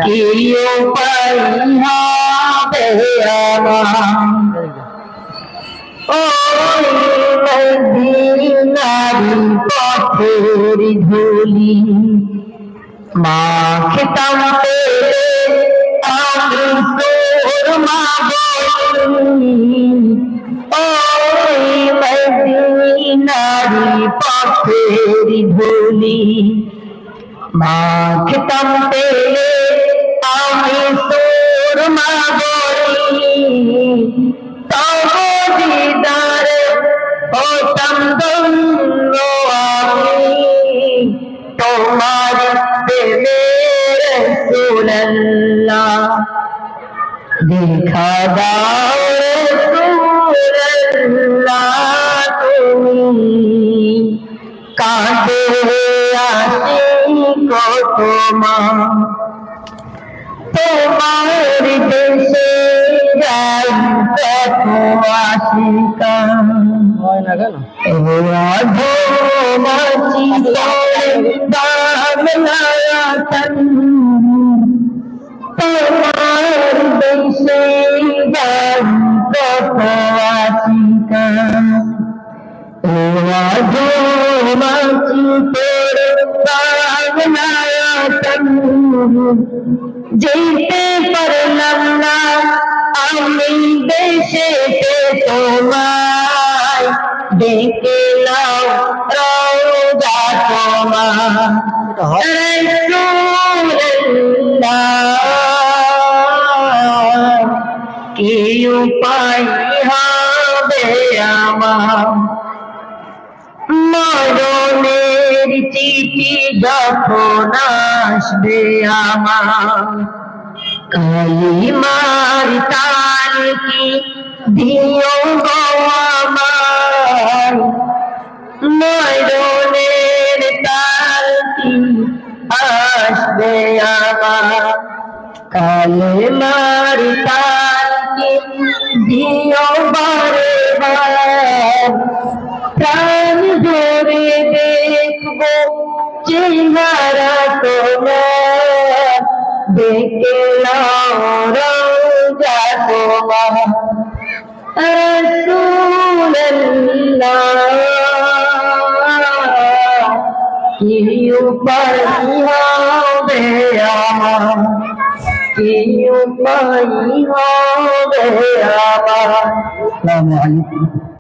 কি উপায় হবে আমার ওই মদিনারি পথের ধুলি মাখতাম পেলে আমি সুরমা বলি ওই মদিনারি পথের ধুলি মাখতাম পেলে আমি সুরমা বলি তবু দিদারে হতাম ধন্য আমি তোমার প্রেমে রাসূলুল্লাহ দেখা দাও রাসূলুল্লাহ তুমি কাঁদে আশিক তোমার দেশে যাই কত আশিকান হয় না কেন মাছি বাংলায়াতন তোমার দেশে যাই কত আশিকান মাছি তোর বাংলায়াতন যেতে পারলাম না আমি দেশে তোমায় ডেকে নাও রওজা তোমার রাসূলুল্লাহ কি উপায় হবে আমার মরণের চিঠি যখন আসবে আমার কালিমার তাল কি দিও গো আমার মরণের তাল কি আসবে আমার কালিমার তাল কি দিও বারে বার প্রাণ ধরে দেখবো চেহারা তোমার দেখে নাও রওজা তোমার রাসূলুল্লাহ কি উপায় হবে আমার কি উপায় হবে আমার। আসসালামু আলাইকুম।